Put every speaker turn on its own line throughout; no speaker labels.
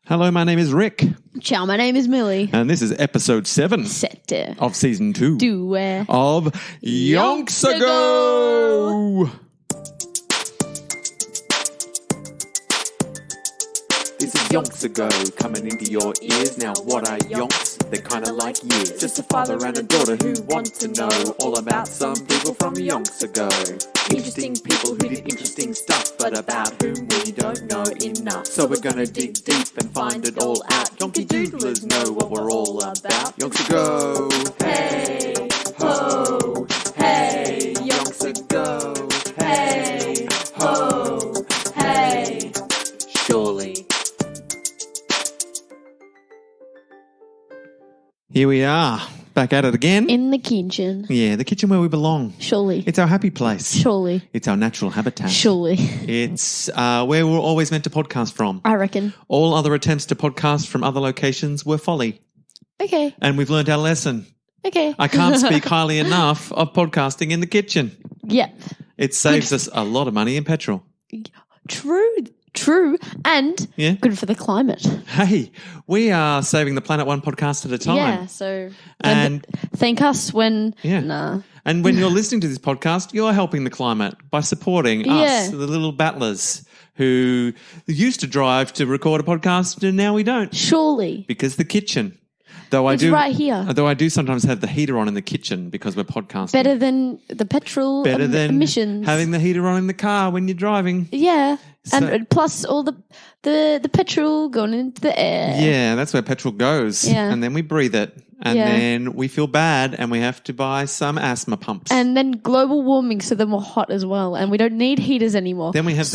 Hello, my name is Rick.
Ciao, my name is Millie.
And this is episode 7 of season 2 of Yonks Ago.
This is Yonks Ago, coming into your ears. Now what are yonks? They're kinda like years. Just a father and a daughter who want to know all about some people from Yonks Ago. Interesting people who did interesting stuff, but about whom we don't know enough. So we're gonna dig deep and find it all out. Yonky doodlers know what we're all about. Yonks Ago, hey, ho, hey, Yonks Ago, hey, ho, hey, surely.
Here we are, back at it again.
In the kitchen.
Yeah, the kitchen where we belong.
Surely.
It's our happy place.
Surely.
It's our natural habitat.
Surely.
It's where we're always meant to podcast from.
I reckon.
All other attempts to podcast from other locations were folly.
Okay.
And we've learned our lesson.
Okay.
I can't speak highly enough of podcasting in the kitchen.
Yep.
It saves us a lot of money in petrol.
True. And good for the climate.
Hey, we are saving the planet one podcast at a time.
Yeah, so
and
thank us when
And when you're listening to this podcast, you're helping the climate by supporting us, the little battlers who used to drive to record a podcast and now we don't.
Surely.
Because the kitchen.
It's right here.
Though I do sometimes have the heater on in the kitchen because we're podcasting.
Better than the petrol emissions.
Having the heater on in the car when you're driving.
Yeah. And plus all the petrol going into the air.
Yeah, that's where petrol goes.
Yeah.
And then we breathe it. And then we feel bad and we have to buy some asthma pumps.
And then global warming, so then we're hot as well. And we don't need heaters anymore.
Then we have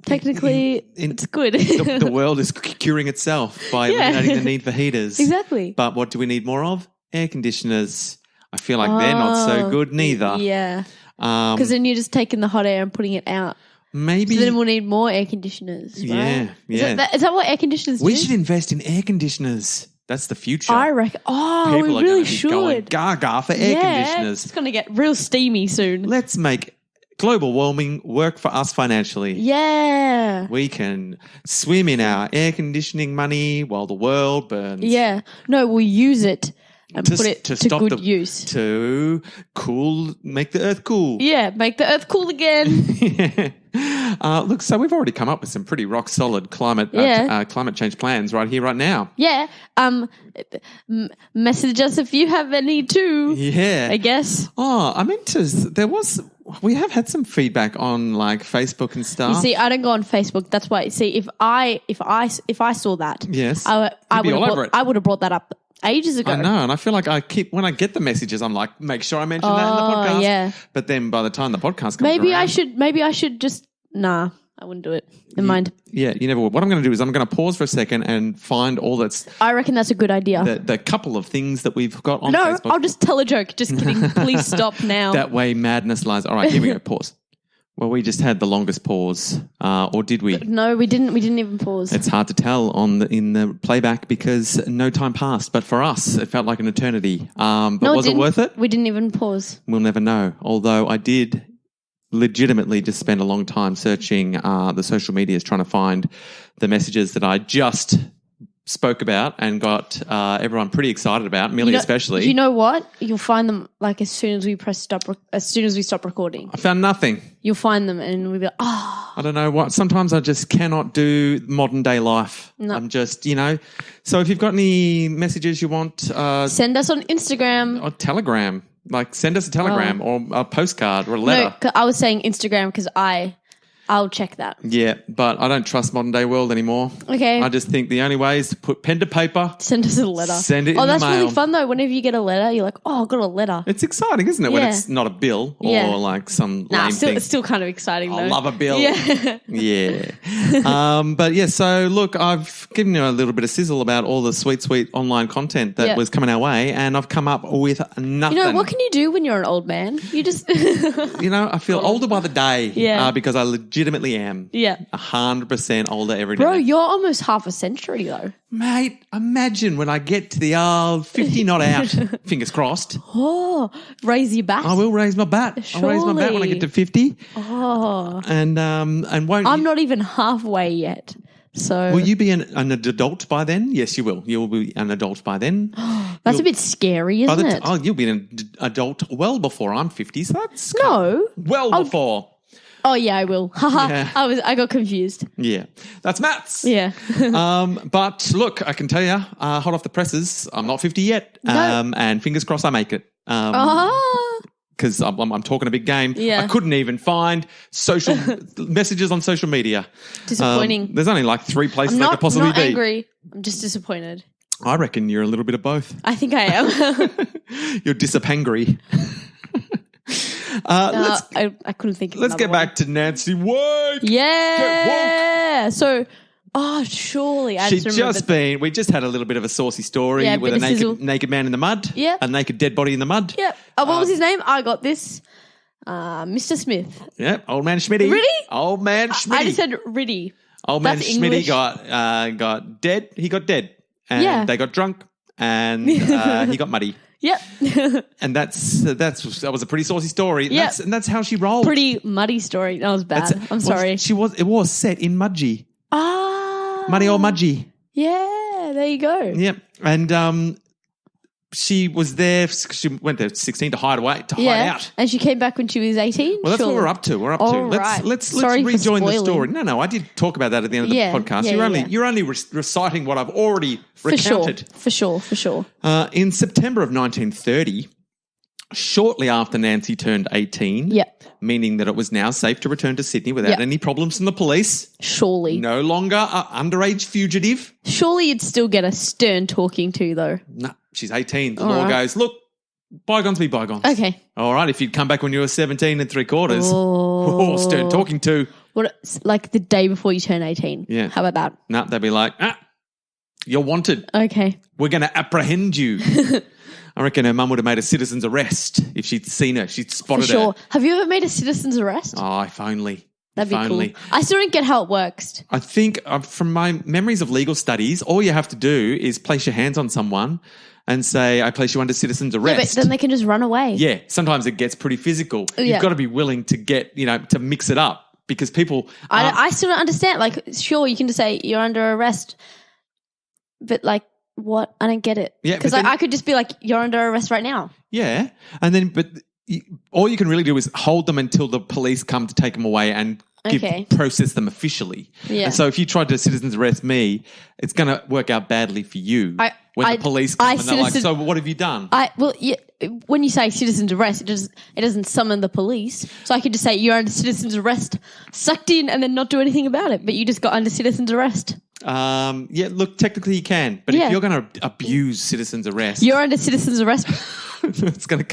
technically, it's good.
The world is curing itself by eliminating the need for heaters.
Exactly.
But what do we need more of? Air conditioners. I feel like they're not so good neither.
Yeah. Because then you're just taking the hot air and putting it out.
Maybe.
So then we'll need more air conditioners, right?
Yeah.
Is that what air conditioners do?
We should invest in air conditioners. That's the future.
I reckon. Oh,
People
we really should.
Going gaga for air conditioners.
It's going to get real steamy soon.
Let's make global warming work for us financially.
Yeah.
We can swim in our air conditioning money while the world burns.
Yeah. No, we'll use it and put it to good use.
To make the earth cool.
Yeah, make the earth cool again.
Look, so we've already come up with some pretty rock solid climate change plans right here, right now.
Yeah. Message us if you have any too.
Yeah.
I guess.
Oh, I meant to. We have had some feedback on like Facebook and stuff.
You see, I don't go on Facebook. That's why. See, if I saw that,
yes,
I would have brought that up ages ago.
I know, and I feel like when I get the messages, I'm like, make sure I mention that in the podcast.
Yeah.
But then by the time the podcast comes
maybe
around,
I should just I wouldn't do it. Never mind.
Yeah, you never would. What I'm going to do is I'm going to pause for a second and find all that's.
I reckon that's a good idea.
The couple of things that we've got on Facebook.
No, I'll just tell a joke. Just kidding. Please stop now.
That way madness lies. All right, here we go. Pause. Well, we just had the longest pause, or did we?
No, we didn't. We didn't even pause.
It's hard to tell in the playback because no time passed. But for us, it felt like an eternity. But was it worth it?
We didn't even pause.
We'll never know. Although I did legitimately just spend a long time searching the social medias trying to find the messages that I just spoke about and got everyone pretty excited about, Millie especially.
You know what? You'll find them like as soon as we press stop. As soon as we stop recording,
I found nothing.
You'll find them, and we'll be like, I
don't know what. Sometimes I just cannot do modern day life.
No.
I'm just, So if you've got any messages you want,
send us on Instagram
or Telegram. Like send us a telegram or a postcard or a letter.
No, I was saying Instagram because I'll check that.
Yeah, but I don't trust modern day world anymore.
Okay.
I just think the only way is to put pen to paper.
Send us a letter.
Send it in the mail.
Oh, that's really fun though. Whenever you get a letter, you're like, I got a letter.
It's exciting, isn't it? When it's not a bill or like some lame thing.
It's still kind of exciting though.
I love a bill.
Yeah.
Yeah. But yeah, so look, I've given you a little bit of sizzle about all the sweet online content that was coming our way, and I've come up with nothing.
What can you do when you're an old man? You just...
I feel older by the day because I legitimately am.
Yeah.
100% older every day.
Bro, you're almost half a century though.
Mate, imagine when I get to the old 50 not out, fingers crossed.
Oh, raise your bat.
I will raise my bat.
Surely.
I'll raise my bat when I get to 50.
Oh.
And won't
I'm not even halfway yet. So
Will you be an adult by then? Yes, you will. You will be an adult by then.
that's a bit scary, isn't it?
You'll be an adult well before I'm 50. So that's before.
Oh yeah, I will. Haha.
Yeah.
I got confused.
Yeah, that's maths.
Yeah.
But look, I can tell you, hot off the presses, I'm not 50 yet.
No.
And fingers crossed I make it.
Ah.
Because I'm talking a big game.
Yeah.
I couldn't even find social messages on social media.
Disappointing.
There's only like 3 places
I'm
they
not,
could possibly
not
be.
angry. I'm just disappointed.
I reckon you're a little bit of both.
I think I am.
You're disapangry.
I couldn't think of
Let's
another
get
one.
back to Nancy Woke.
Yeah. So, surely I
She'd
just
just
remembered.
we just had a little bit of a saucy story
Yeah,
with a
bit of sizzle.
naked man in the mud.
Yeah.
A naked dead body in the mud.
Yep. What was his name? I got this. Mr. Smith.
Yep. Old man Schmitty.
Really?
Old man Schmitty.
I just said Riddy.
Old man
That's
Schmitty
English.
got dead. He got dead. And
Yeah.
they got drunk and he got muddy.
Yep.
And that was a pretty saucy story.
Yep.
And that's how she rolled.
Pretty muddy story. That was bad. I'm sorry.
It was set in Mudgee. Muddy old Mudgee.
Yeah, there you go.
Yep. And she was there. She went to 16 to hide out.
And she came back when she was 18?
Well, that's what we're up to.
All right.
Let's
Sorry for
rejoin the
spoiling.
story. No, I did talk about that at the end of the podcast. You're only reciting what I've already recounted.
For sure.
In September of 1930, shortly after Nancy turned 18,
Yep.
meaning that it was now safe to return to Sydney without
Yep.
any problems from the police,
Surely.
no longer an underage fugitive.
Surely you'd still get a stern talking to, though.
No, she's 18. The
All
law
right.
goes, look, bygones be bygones.
Okay.
All right, if you'd come back when you were 17 3/4,
Oh.
stern talking to.
What? Like the day before you turn 18.
Yeah.
How about that?
No, they'd be like, you're wanted.
Okay.
We're going to apprehend you. I reckon her mum would have made a citizen's arrest if she'd seen her. She'd
For
spotted
sure.
her.
Have you ever made a citizen's arrest?
Oh, if only.
That'd be
If only.
cool. I still don't get how it works.
I think from my memories of legal studies, all you have to do is place your hands on someone and say, I place you under citizen's
Yeah, but
arrest.
then they can just run away.
Yeah, sometimes it gets pretty physical.
Yeah.
You've got to be willing to to mix it up because people...
I still don't understand. Like, sure, you can just say you're under arrest, but like, what? I don't get it.
Yeah,
because
but then-
I could just be like, you're under arrest right now.
Yeah, and then all you can really do is hold them until the police come to take them away and
Okay.
process them officially.
Yeah.
And so if you tried to citizen's arrest me, it's going to work out badly for you when the police come and they're like, so what have you done?
When you say citizen's arrest, it doesn't summon the police. So I could just say you're under citizen's arrest, sucked in, and then not do anything about it. But you just got under citizen's arrest.
Yeah, look, technically you can, but
Yeah.
if you're going to abuse citizen's arrest,
You're under citizen's arrest.
it's going to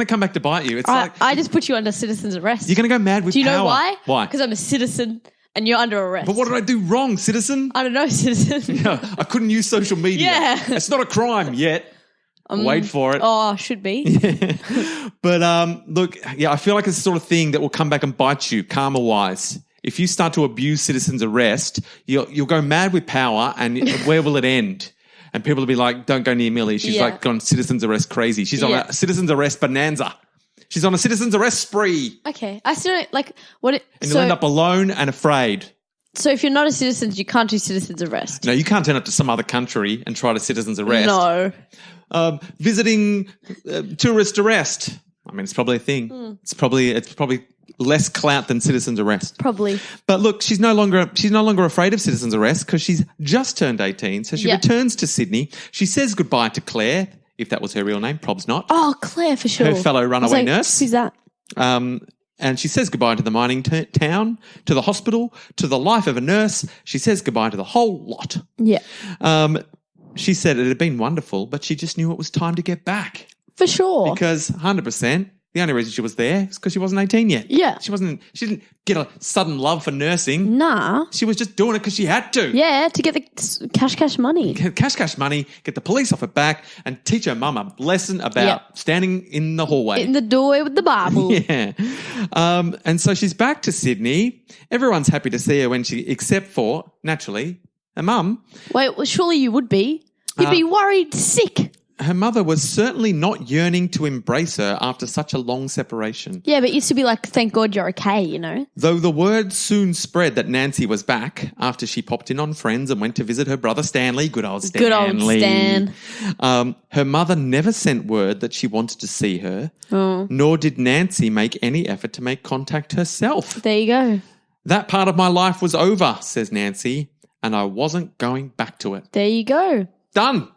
come back to bite you. It's like
I just put you under citizen's arrest.
you're going to go mad with
Do you know
power.
why?
Why?
Because I'm a citizen and you're under arrest.
But what did I do wrong, citizen?
I don't know, citizen.
No, I couldn't use social media.
Yeah.
It's not a crime yet. Wait for it.
Oh, should be.
But look, yeah, I feel like it's the sort of thing that will come back and bite you karma-wise. If you start to abuse citizen's arrest, you'll go mad with power, and where will it end? And people will be like, don't go near Millie. She's
Yeah.
like gone citizen's arrest crazy. She's on
Yeah.
a citizen's arrest bonanza. She's on a citizen's arrest spree.
Okay. I still don't like what it.
And you'll end up alone and afraid.
So if you're not a citizen, you can't do citizen's arrest.
No, you can't turn up to some other country and try to citizen's arrest.
No.
Visiting tourist arrest. I mean, it's probably a thing.
Hmm.
It's probably less clout than citizen's arrest.
Probably.
But look, she's no longer afraid of citizen's arrest because she's just turned 18. So she
Yeah.
returns to Sydney. She says goodbye to Claire, if that was her real name. Prob's not.
Oh, Claire, for sure.
Her fellow runaway nurse.
Who's that?
And she says goodbye to the mining town, to the hospital, to the life of a nurse. She says goodbye to the whole lot.
Yeah.
She said it had been wonderful, but she just knew it was time to get back.
For sure.
Because 100%, the only reason she was there is because she wasn't 18 yet.
Yeah.
She didn't get a sudden love for nursing.
Nah.
She was just doing it because she had to.
Yeah, to get the cash money.
Get cash money, get the police off her back, and teach her mum a lesson about standing in the hallway.
In the doorway with the Bible.
Yeah. And so she's back to Sydney. Everyone's happy to see her except for, naturally, her mum.
Wait, well, surely you would be. You'd be worried sick.
her mother was certainly not yearning to embrace her after such a long separation.
Yeah, but it used to be like, thank God you're okay, you know?
Though the word soon spread that Nancy was back after she popped in on Friends and went to visit her brother Stanley. Good old Stanley.
Good old Stan.
Her mother never sent word that she wanted to see her, nor did Nancy make any effort to make contact herself.
There you go.
That part of my life was over, says Nancy, and I wasn't going back to it.
There you go.
Done.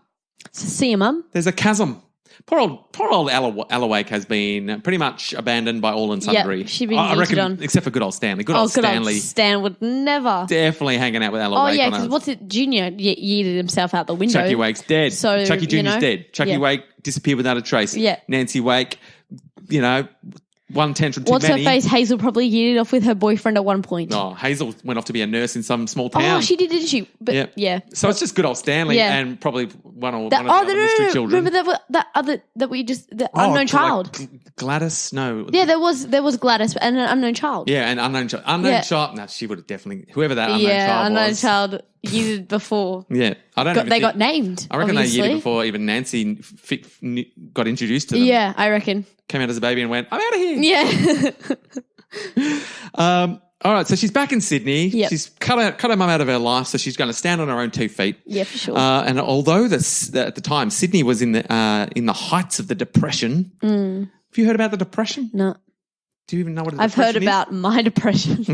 So see you, Mum.
There's a chasm. Poor old Allawake has been pretty much abandoned by all and sundry.
Yep, she'd been
I reckon,
on.
except for good old Stanley. Good old Stanley.
Old Stan would never.
Definitely hanging out with Allawake.
Oh, yeah, because what's it? Junior yeeted himself out the window.
Chucky Wake's dead.
So,
Chucky Jr.'s dead. Chucky
yeah.
Wake disappeared without a trace.
Yeah.
Nancy Wake, one tantrum too
What's
many.
her face? Hazel probably yeeted off with her boyfriend at one point.
Oh, Hazel went off to be a nurse in some small town.
Oh, she did, didn't she? But
Yep.
yeah.
So it's just good old Stanley and probably one of the other mystery children.
Remember the unknown child?
Like Gladys? No.
Yeah, there was Gladys and an unknown child.
Yeah, an unknown child. Unknown child. No, she would have definitely, whoever that unknown child was.
Unknown child yeeted before.
Yeah. I don't know.
They got named.
I reckon
obviously.
they yeeted before even Nancy got introduced to them.
Yeah, I reckon.
Came out as a baby and went, I'm out of here.
Yeah.
All right, so she's back in Sydney.
Yep.
She's cut her mum out of her life, so she's going to stand on her own 2 feet.
Yeah, for sure.
And although at the time Sydney was in the heights of the Depression, have you heard about the Depression?
No.
Do you even know what a
I've
depression
heard
is?
about my depression.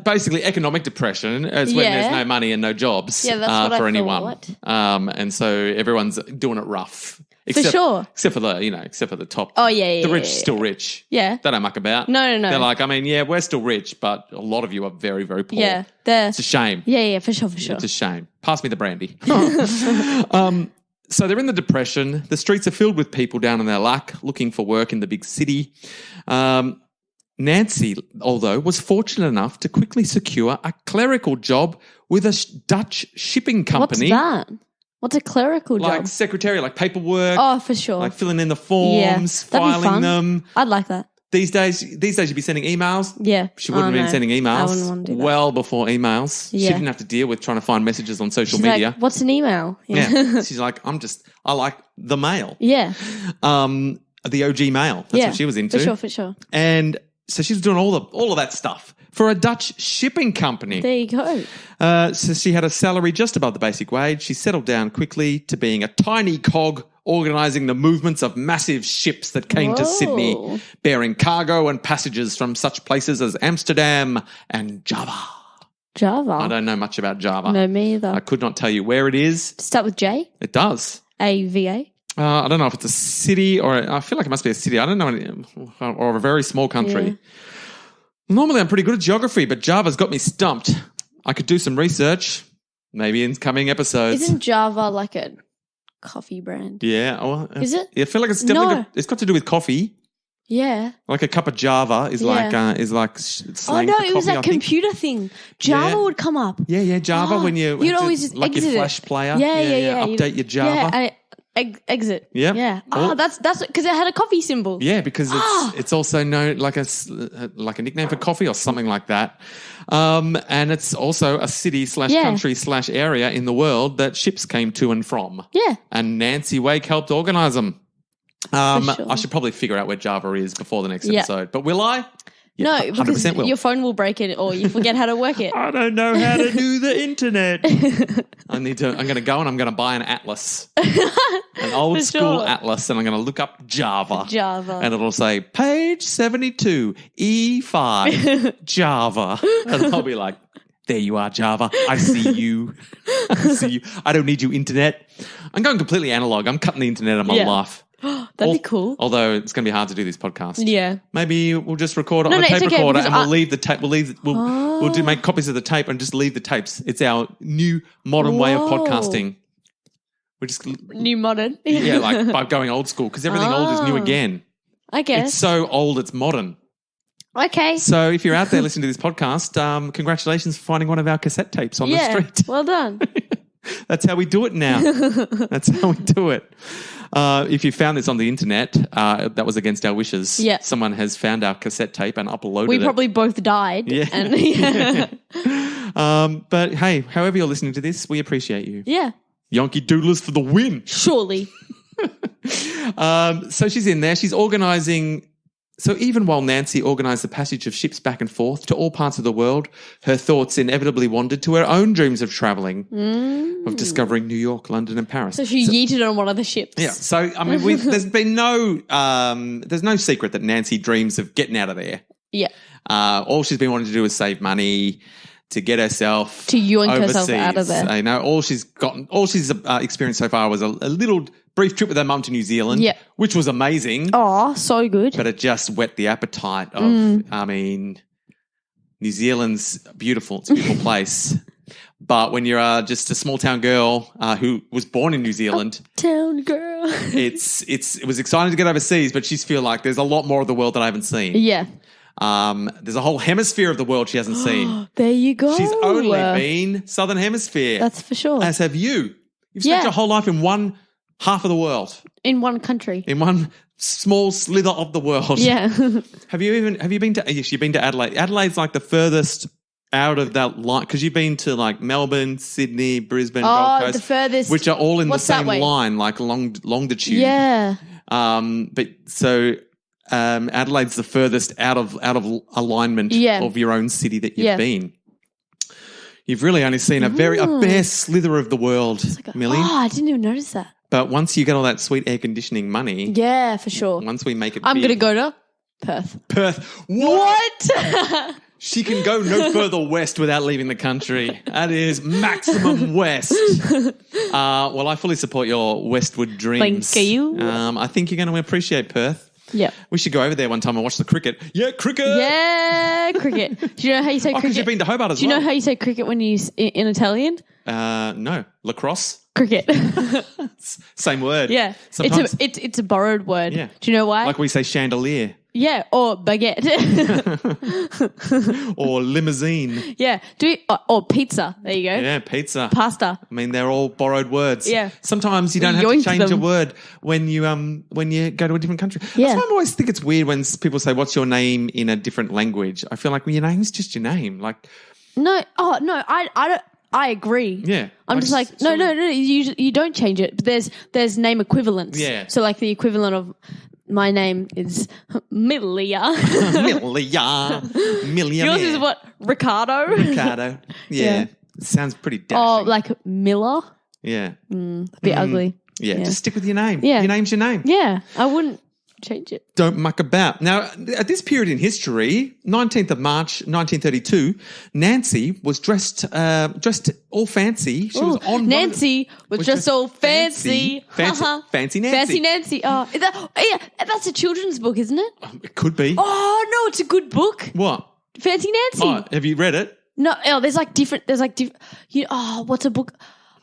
Basically, economic depression is when there's no money and no jobs
that's what
for
I
anyone.
thought.
And so everyone's doing it rough.
For sure.
Except for the top.
Oh, yeah.
The rich still rich.
Yeah.
They don't muck about.
No.
They're like, we're still rich, but a lot of you are very, very poor.
Yeah.
It's a shame.
Yeah, for sure.
It's a shame. Pass me the brandy. So they're in the Depression. The streets are filled with people down on their luck, looking for work in the big city. Nancy, although, was fortunate enough to quickly secure a clerical job with a Dutch shipping company.
What's that? What's a clerical job?
Like secretary, like paperwork.
Oh, for sure.
Like filling in the forms,
that'd be
filing
fun.
them.
I'd like that.
These days you'd be sending emails.
Yeah.
She wouldn't have been sending emails.
I wouldn't want to do that.
Well before emails.
Yeah.
She didn't have to deal with trying to find messages on social
She's
media.
like, what's an email?
Yeah. She's like, I like the mail.
Yeah.
The OG mail. That's what she was into.
For sure.
And so she was doing all of that stuff for a Dutch shipping company.
There you go.
So she had a salary just above the basic wage. She settled down quickly to being a tiny cog organising the movements of massive ships that came to Sydney, bearing cargo and passengers from such places as Amsterdam and Java.
Java?
I don't know much about Java.
No, me either.
I could not tell you where it is.
Start with J?
It does.
A-V-A?
I don't know if it's a city or I feel like it must be a city. I don't know, or a very small country.
Yeah.
Normally I'm pretty good at geography, but Java's got me stumped. I could do some research, maybe in coming episodes.
Isn't Java like a coffee brand?
Yeah. Well,
Is it?
I feel like it's definitely
No.
it's got to do with coffee.
Yeah.
Like a cup of Java is like
Oh
slang
no,
for
it was
coffee,
that
I think.
computer thing. Java
Yeah.
would come up.
Yeah, Java when you
You'd always just
like
exit
your
it.
Flash player.
Yeah.
Update your Java.
Yeah, exit.
Yep.
Yeah.
Or-
Oh, that's because it had a coffee symbol.
Yeah, because it's also known like a nickname for coffee or something like that. And it's also a city / country / area in the world that ships came to and from.
Yeah.
And Nancy Wake helped organise them.
sure.
I should probably figure out where Java is before the next
Yeah.
episode. But will I?
No,
100%
because
will.
your phone will break it or you forget how to work it.
I don't know how to do the internet. I'm going to go and I'm going to buy an atlas. An old
For
school
sure.
atlas, and I'm going to look up Java.
Java.
And it'll say, page 72, E5, Java. And I'll be like, there you are, Java. I see you. I see you. I don't need you, internet. I'm going completely analog. I'm cutting the internet out of my life.
That'd be cool.
Although it's going to be hard to do this podcast.
Yeah.
Maybe we'll just record it on
No,
a tape
it's okay,
recorder
because
and we'll leave the tape. We'll make copies of the tape and just leave the tapes. It's our new modern way of
Whoa.
podcasting. We're just
New modern.
like by going old school because everything old is new again.
I guess.
It's so old it's modern.
Okay.
So if you're out there listening to this podcast, congratulations for finding one of our cassette tapes on the street.
Well done.
That's how we do it now. That's how we do it. If you found this on the internet, that was against our wishes.
Yeah.
Someone has found our cassette tape and uploaded it.
We probably both died.
Yeah.
And
But hey, however you're listening to this, we appreciate you.
Yeah.
Yankee Doodlers for the win.
Surely.
So she's in there. She's organising. So even while Nancy organised the passage of ships back and forth to all parts of the world, her thoughts inevitably wandered to her own dreams of travelling, of discovering New York, London and Paris.
So she yeeted on one of the ships.
Yeah. So, I mean, there's been there's no secret that Nancy dreams of getting out of there.
Yeah.
All she's been wanting to do is save money to get herself
To yoink
overseas.
herself out of there.
You know, all she's experienced so far was a little brief trip with her mum to New Zealand,
Yeah.
which was amazing.
Oh, so good.
But it just whet the appetite of, I mean, New Zealand's beautiful. It's a beautiful place. But when you're just a small town girl who was born in New Zealand,
Town girl.
it was exciting to get overseas, but she's feel like there's a lot more of the world that I haven't seen.
Yeah.
There's a whole hemisphere of the world she hasn't seen.
There you go.
She's only been Southern Hemisphere.
That's for sure.
As have you. You've spent your whole life in one half of the world.
In one country.
In one small slither of the world.
Yeah.
Have you been to, yes, you've been to Adelaide. Adelaide's like the furthest out of that line, because you've been to like Melbourne, Sydney, Brisbane, Gold Coast.
The furthest.
Which are all in
What's
the
that
same
way?
line, like longitude.
Yeah.
Adelaide's the furthest out of alignment of your own city that you've been. You've really only seen a bare slither of the world, Millie.
Oh, I didn't even notice that.
But once you get all that sweet air conditioning money,
Yeah, for sure.
once we make it
I'm
big,
going to go to Perth.
Perth. What? She can go no further west without leaving the country. That is maximum west. Well, I fully support your westward dreams.
Thank you.
I think you're going to appreciate Perth.
Yeah.
We should go over there one time and watch the cricket. Yeah, cricket.
Yeah, cricket. Do you know how you say
Because
cricket?
you've been to Hobart as
Do you
well.
know how you say cricket when you in Italian?
No, lacrosse.
Cricket.
Same word.
Yeah.
Sometimes,
It's a borrowed word.
Yeah.
Do you know why?
like we say chandelier
Yeah, or baguette.
or limousine.
Yeah. Or pizza. There you go.
Yeah, pizza.
Pasta.
I mean, they're all borrowed words.
Yeah.
Sometimes you don't have
Yoink
to change
them.
a word when you go to a different country.
Yeah.
That's why I always think it's weird when people say, "What's your name?" in a different language. I feel like, well, your name's just your name. Like,
No. Oh no. I don't. I agree.
yeah,
I'm just like no. You don't change it. But there's name equivalents.
Yeah.
So like the equivalent of my name is Milia.
Millionaire.
Yours is what? Ricardo.
Ricardo. Yeah. It sounds pretty dashing.
Oh, like Miller.
Yeah.
A bit ugly.
Yeah.
Yeah.
Just stick with your name.
Yeah.
Your name's your name.
Yeah, I wouldn't change it.
Don't muck about. Now, at this period in history, 19th of March, 1932, Nancy was dressed all fancy. She was on
Nancy was just
dressed
all fancy.
Fancy Nancy.
Fancy Nancy. Oh, that's a children's book, isn't it?
It could be.
Oh no, it's a good book.
What?
Fancy Nancy.
Oh, have you read it?
No, there's like different. What's a book?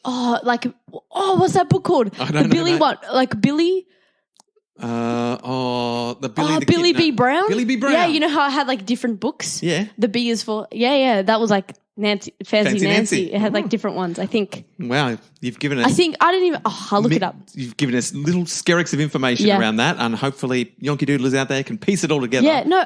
What's that book called?
I don't know
Billy
that.
what? Like Billy.
The Billy. the
Billy
kid-
B.
no.
Brown.
Billy B. Brown.
Yeah, you know how I had like different books.
Yeah.
The B is for that was like Nancy, Fancy
Nancy.
Nancy. It had like different ones. I think.
Wow, you've given us.
I didn't even. I'll look it up.
You've given us little skerricks of information
Yeah.
around that, and hopefully Yonky Doodlers out there can piece it all together.
Yeah, no,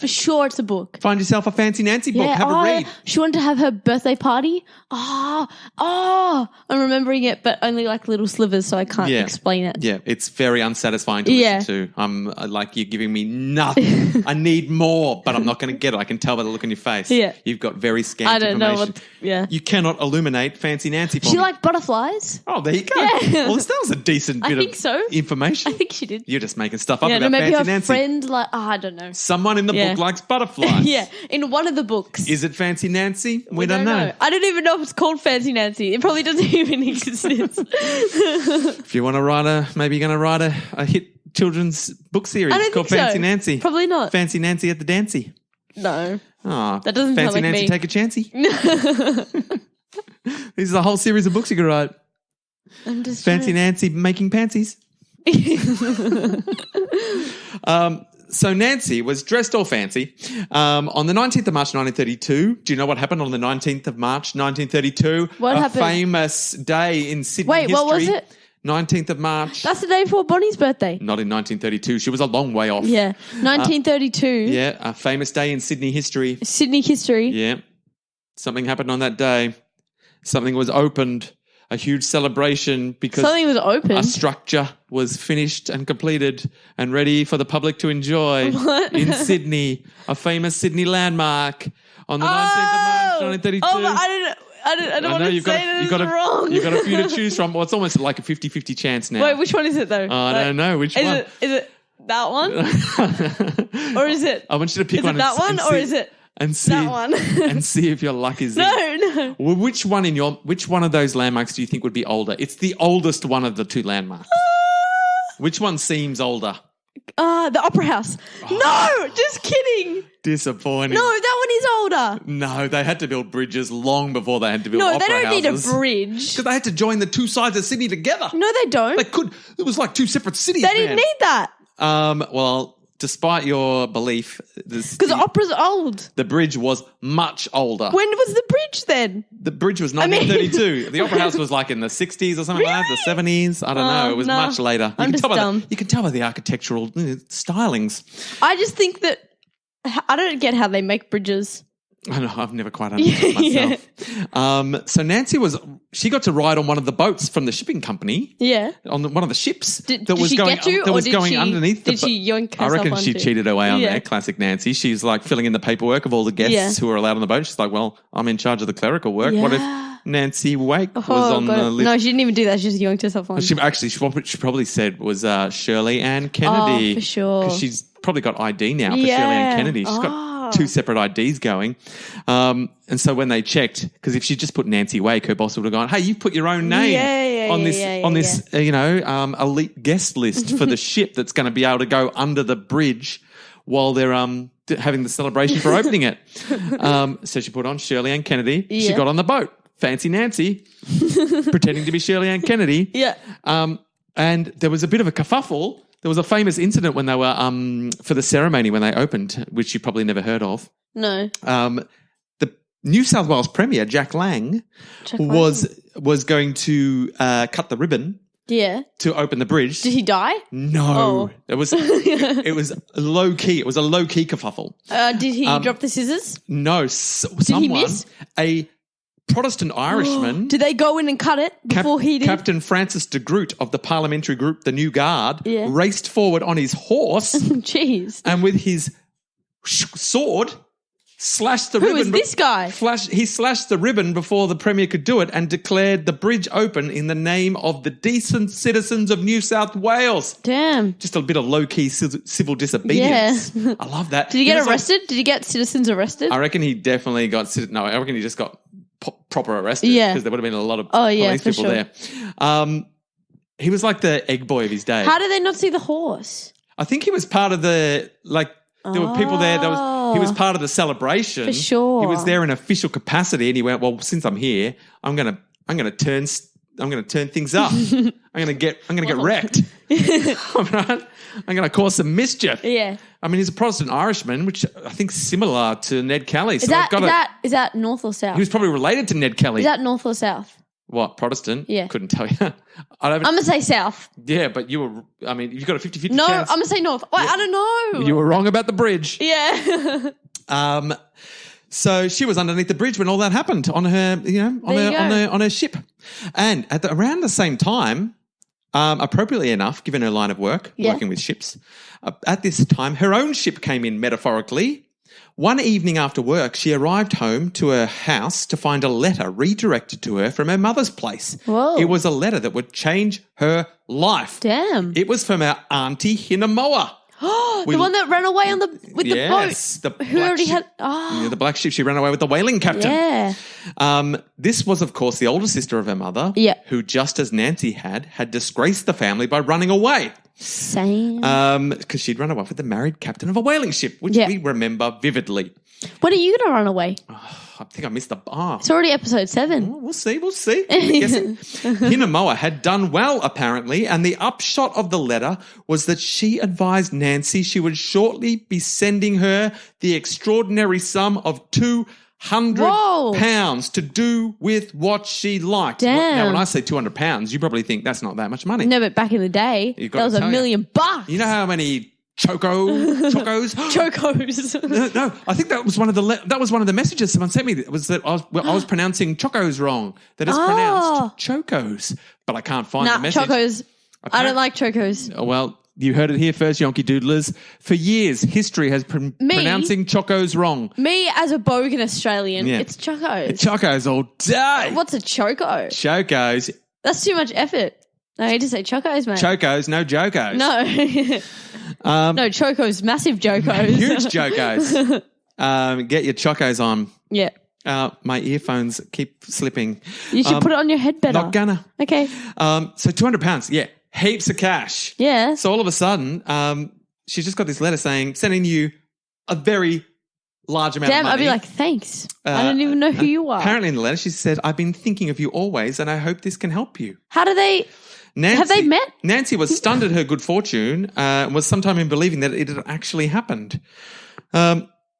for sure it's a book.
Find yourself a Fancy Nancy book.
Yeah,
Have a read.
she wanted to have her birthday party. I'm remembering it, but only like little slivers, so I can't explain it.
Yeah, it's very unsatisfying to listen to. I'm like, you're giving me nothing. I need more, but I'm not going to get it. I can tell by the look on your face.
Yeah.
You've got very scant
I don't know
information.
what. Yeah.
You cannot illuminate Fancy Nancy for
She
me.
liked butterflies.
Oh, there you go.
Yeah.
Well, that was a decent
I
bit
think
of
so.
information.
I think she did.
You're just making stuff up
Yeah,
about
maybe
Fancy
her
Nancy.
friend, like, I don't know.
Someone in the book likes butterflies.
Yeah, in one of the books.
Is it Fancy Nancy? We don't know.
I don't even know if it's called Fancy Nancy. It probably doesn't even exist.
If you want to write maybe you're going to write a hit children's book series
I don't
called
think so.
Fancy Nancy.
Probably not.
Fancy Nancy at the Dancy.
No.
Oh,
That doesn't sound
Fancy
like
Nancy
me.
take a chancy. This is a whole series of books you could write.
I'm just
Fancy
trying
Nancy making pantsies. So Nancy was dressed all fancy. On the 19th of March 1932, do you know what happened on the 19th of March 1932?
What happened?
A famous day in Sydney
Wait,
history.
what was it?
19th of March.
That's the day before Bonnie's birthday.
Not in 1932. She was a long way off.
Yeah. 1932.
Yeah, a famous day in Sydney history.
Sydney history.
Yeah. Something happened on that day. Something was opened a huge celebration because
Something was open.
a structure was finished and completed and ready for the public to enjoy in Sydney, a famous Sydney landmark on the 19th of March, 1932.
Oh, but I don't want to say that it's wrong.
You've got a few to choose from. Well, it's almost like a 50-50 chance now.
Wait, which one is it though?
I don't know. Which one?
Is it that one? Or is it?
I want you to pick one.
Is it that one or is it that one?
And see if your luck is there.
No.
Well, which one of those landmarks do you think would be older? It's the oldest one of the two landmarks. Which one seems older?
The Opera House. No, just kidding.
Disappointing.
No, that one is older.
No, they had to build bridges long before they had to build
No,
opera
they don't need a
houses.
bridge.
Because they had to join the two sides of Sydney together.
No, they don't.
They could. It was like two separate cities.
They didn't need that.
Well, despite your belief,
Because opera's old.
the bridge was much older.
When was the bridge then?
The bridge was 1932. The Opera House was like in the 60s or something like that, the 70s. I don't know. It was much later.
I'm just dumb.
You can tell by the architectural stylings.
I just think that I don't get how they make bridges.
I know, I've never quite understood myself. So Nancy she got to ride on one of the boats from the shipping company.
Yeah.
On one of the ships
Did
was
she
going,
get to,
that
or
was
did
going
she,
underneath.
Did she yoink herself
I reckon she
onto?
cheated her way on
Yeah.
there. Classic Nancy. She's like filling in the paperwork of all the guests who are allowed on the boat. She's like, well, I'm in charge of the clerical work. What if Nancy Wake was on the list?
No, she didn't even do that. She just yoinked herself on.
She probably said was Shirley Ann Kennedy.
Oh, for sure.
'Cause she's probably got ID now for Shirley Ann Kennedy. She's got two separate IDs going. And so when they checked, because if she just put Nancy Wake, her boss would have gone, hey, you've put your own name on this elite guest list for the ship that's going to be able to go under the bridge while they're having the celebration for opening it. So she put on Shirley Ann Kennedy.
Yeah.
She got on the boat. Fancy Nancy, pretending to be Shirley Ann Kennedy.
Yeah.
And there was a bit of a kerfuffle. There was a famous incident when they were for the ceremony when they opened, which you probably never heard of.
No.
The New South Wales Premier, Jack Lang, was going to cut the ribbon.
Yeah.
To open the bridge.
Did he die?
No.
Oh.
It was low key. It was a low key kerfuffle.
Did he drop the scissors?
No. Someone,
he miss?
A Protestant Irishman.
Did they go in and cut it before he did?
Captain Francis de Groot of the parliamentary group, the New Guard, raced forward on his horse.
Jeez.
And with his sword, slashed the ribbon.
Who is this guy?
He slashed the ribbon before the Premier could do it and declared the bridge open in the name of the decent citizens of New South Wales.
Damn.
Just a bit of low-key civil disobedience.
Yeah.
I love that.
Did he get arrested? Did he get citizens arrested?
I reckon he definitely got... No, I reckon he just got proper arrested.
Yeah.
Because there would have been a lot of police people there. He was like the egg boy of his day.
How did they not see the horse?
I think he was part of the... There were people there. He was part of the celebration.
For sure.
He was there in official capacity, and he went, "Well, since I'm here, I'm gonna turn things up. I'm gonna get wrecked. All right? I'm gonna cause some mischief."
Yeah.
I mean, he's a Protestant Irishman, which I think is similar to Ned Kelly.
Is that north or south?
He was probably related to Ned Kelly.
Is that north or south?
What, Protestant?
Yeah.
Couldn't tell you.
I'm going to say south.
Yeah, but you've got a 50-50
No,
chance.
I'm going to say north. Wait, I don't know.
You were wrong about the bridge.
Yeah.
So she was underneath the bridge when all that happened on her, on her ship. And around the same time, appropriately enough, given her line of work, working with ships, at this time, her own ship came in metaphorically. One evening after work, she arrived home to her house to find a letter redirected to her from her mother's place.
Whoa.
It was a letter that would change her life.
Damn.
It was from her auntie Hinamoa.
The one that ran away with the boat. Who already had...
the black ship. She ran away with the whaling captain.
Yeah.
This was, of course, the older sister of her mother, who, just as Nancy had disgraced the family by running away.
Same.
Because she'd run away with the married captain of a whaling ship, which we remember vividly.
When are you going to run away?
I think I missed the bar.
It's already episode 7.
Oh, we'll see. Hinamoa had done well, apparently, and the upshot of the letter was that she advised Nancy she would shortly be sending her the extraordinary sum of £200 to do with what she liked.
Damn.
Now, when I say £200, you probably think that's not that much money.
No, but back in the day, that was $1 million.
You know how many chocos.
Chocos.
No, I think that was one of the messages someone sent me. It was that I was pronouncing chocos wrong. That is pronounced chocos, but I can't find the message.
Chocos. I don't like chocos.
Well, you heard it here first, Yonky Doodlers. For years, history has pronouncing chocos wrong.
Me as a bogan Australian, it's chocos.
Chocos all day.
What's a choco?
Chocos.
That's too much effort. I need to say chocos, mate.
Chocos, no jocos.
No. No, chocos, massive jocos.
Huge jocos. Get your chocos on.
Yeah.
My earphones keep slipping.
You should put it on your head better.
Not gonna.
Okay.
So £200, yeah. Heaps of cash.
Yeah.
So all of a sudden, she's just got this letter saying, sending you a very large amount of money.
I'd be like, thanks. I don't even know who you are.
Apparently in the letter, she said, I've been thinking of you always and I hope this can help you.
How do they... have they met?
Nancy was stunned at her good fortune and was sometime in believing that it had actually happened.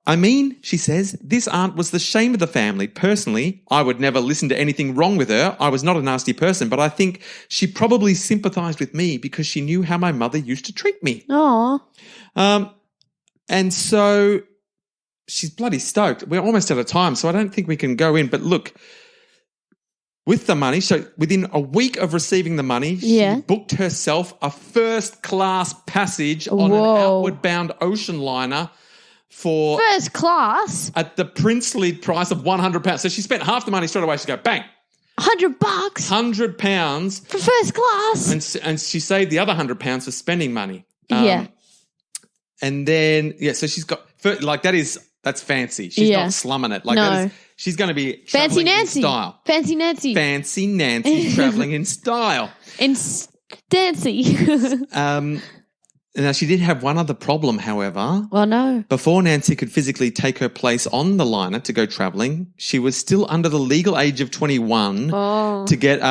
I mean, she says, this aunt was the shame of the family. Personally, I would never listen to anything wrong with her. I was not a nasty person, but I think she probably sympathised with me because she knew how my mother used to treat me.
Aww.
And so she's bloody stoked. We're almost out of time, so I don't think we can go in. But look, with the money, so within a week of receiving the money, she booked herself a first-class passage on an outward-bound ocean liner for
first class
at the princely price of £100. So she spent half the money straight away. She go bang,
£100,
£100
for first class,
and she saved the other £100 for spending money. And then so she's got that's fancy. She's not slumming it. Like she's going to be
fancy
Nancy
in
style.
Fancy Nancy.
Fancy Nancy traveling in style.
Nancy.
Now, she did have one other problem, however.
Well, no.
Before Nancy could physically take her place on the liner to go travelling, she was still under the legal age of 21 to get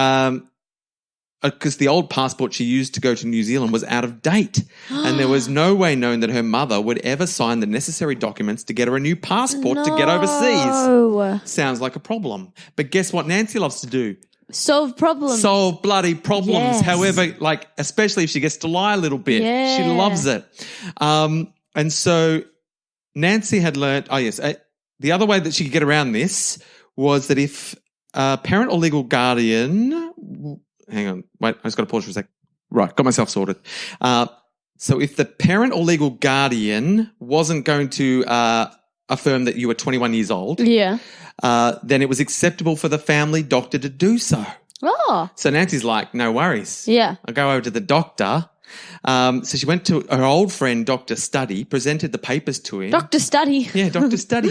because the old passport she used to go to New Zealand was out of date and there was no way known that her mother would ever sign the necessary documents to get her a new passport to get overseas. Sounds like a problem. But guess what Nancy loves to do?
Solve problems.
Solve bloody problems.
Yes.
However, especially if she gets to lie a little bit.
Yeah.
She loves it. And so Nancy had learnt, the other way that she could get around this was that if a parent or legal guardian, hang on, wait, I just got to pause for a sec. Right, got myself sorted. So if the parent or legal guardian wasn't going to affirm that you were 21 years old, then it was acceptable for the family doctor to do so.
Oh.
So Nancy's like, no worries.
Yeah.
I'll go over to the doctor. So she went to her old friend, Dr. Study, presented the papers to him.
Dr. Study.
Yeah, Dr. Study.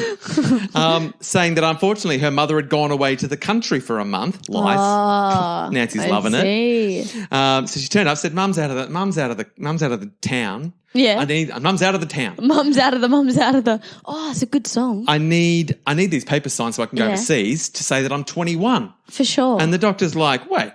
Saying that unfortunately her mother had gone away to the country for a month. Lies.
Oh,
Nancy's loving it. So she turned up, said, Mum's out of the town.
Yeah.
Mum's out of the town.
Mum's out of the. Oh, it's a good song.
I need these papers signed so I can go overseas to say that I'm 21.
For sure.
And the doctor's like, wait,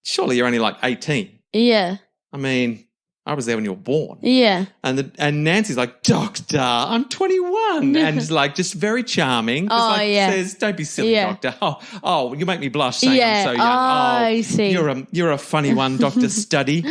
surely you're only like 18.
Yeah.
I mean, I was there when you were born.
Yeah.
And Nancy's like, Doctor, I'm 21. And just very charming. Says, don't be silly, Doctor. Oh, you make me blush saying I'm so young.
I see.
You're a funny one, Dr. Study.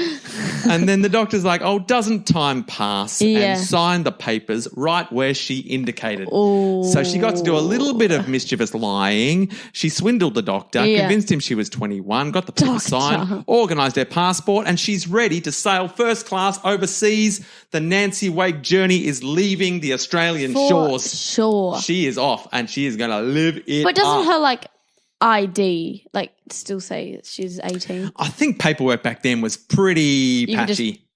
And then the doctor's like, doesn't time pass? And sign the papers right where she indicated.
Ooh.
So she got to do a little bit of mischievous lying. She swindled the doctor, convinced him she was 21, got the paper signed, organised her passport, and she's ready to sail first class overseas. The Nancy Wake journey is leaving the Australian shores.
Sure.
She is off and she is going to live it
But doesn't
up.
her ID still say that she's 18?
I think paperwork back then was pretty patchy.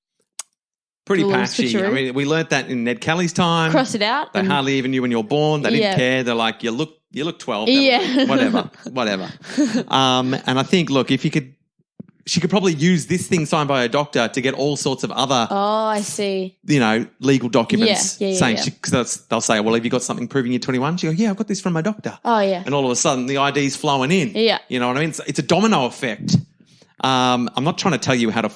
Pretty patchy.
Switcheroo.
I mean, we learnt that in Ned Kelly's time.
Cross it out.
They hardly even knew when you were born. They didn't care. They're like, you look 12. Whatever. And I think, look, she could probably use this thing signed by a doctor to get all sorts of other,
I see,
legal documents.
saying
because they'll say, well, have you got something proving you're 21? She go, yeah, I've got this from my doctor.
Oh, yeah.
And all of a sudden the ID's flowing in.
Yeah.
You know what I mean? It's a domino effect. I'm not trying to tell you how to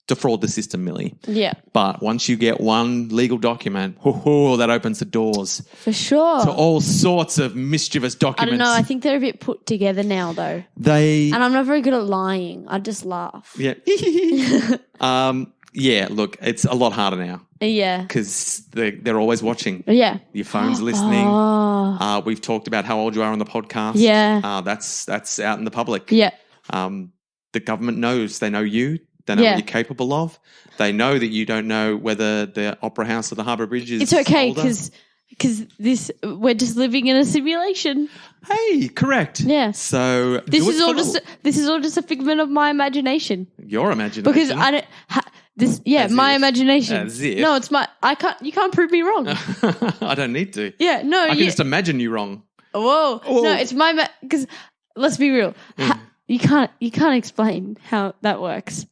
defraud the system, Millie.
Yeah.
But once you get one legal document, that opens the doors.
For sure.
To all sorts of mischievous documents.
I don't know. I think they're a bit put together now, though. And I'm not very good at lying. I just laugh.
Yeah. Yeah, look, it's a lot harder now
Yeah.
because they're always watching.
Yeah.
Your phone's listening.
Oh.
We've talked about how old you are on the podcast.
Yeah.
That's out in the public.
Yeah.
The government knows. They know you. They know what you're capable of. They know that you don't know whether the Opera House or the Harbour Bridge is
It's okay
older.
because we're just living in a simulation.
Hey, correct.
Yeah.
So
This is all just a figment of my imagination.
your imagination.
Because I don't. My imagination.
As if.
No, it's my. You can't prove me wrong.
I don't need to.
Yeah, no.
I can just imagine you wrong.
Whoa. No, it's my because let's be real. You can't explain how that works.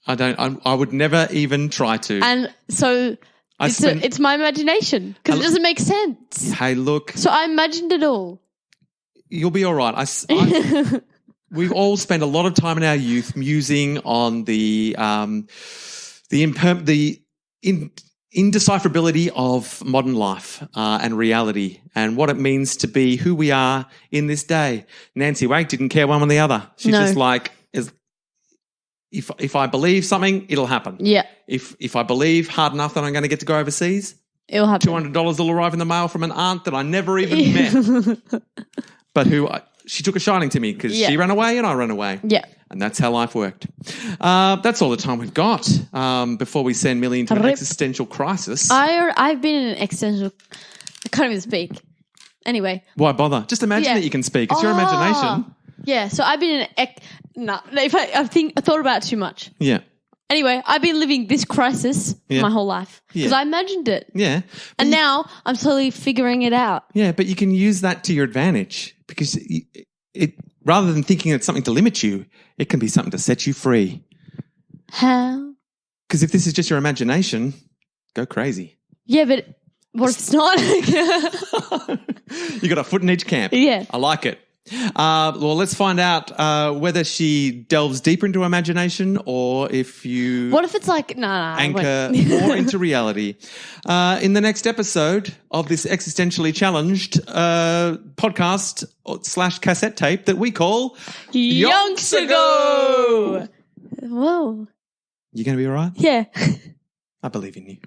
I would never even try to.
And so it's my imagination because it doesn't make sense.
Hey, look.
So I imagined it all.
You'll be all right. We've all spent a lot of time in our youth musing on the indecipherability of modern life and reality and what it means to be who we are in this day. Nancy Wake didn't care one or the other. She's just like, if I believe something, it'll happen.
Yeah.
If I believe hard enough that I'm going to get to go overseas,
it'll happen.
$200 will arrive in the mail from an aunt that I never even met, but she took a shining to me because she ran away and I ran away.
Yeah.
And that's how life worked. That's all the time we've got before we send Millie into an existential crisis.
I've been in an existential... I can't even speak. Anyway.
Why bother? Just imagine that you can speak. It's your imagination.
Yeah, so I've been in I thought about it too much.
Yeah.
Anyway, I've been living this crisis my whole life because I imagined it.
Yeah.
And now I'm slowly figuring it out.
Yeah, but you can use that to your advantage because rather than thinking it's something to limit you, it can be something to set you free.
How?
Because if this is just your imagination, go crazy.
Yeah, but what if it's not?
You got a foot in each camp.
Yeah.
I like it. Well, let's find out whether she delves deeper into imagination or if you...
What if it's like...
anchor more into reality. In the next episode of this existentially challenged podcast / cassette tape that we call
Yonks Ago! Whoa.
You going to be all right?
Yeah.
I believe in you.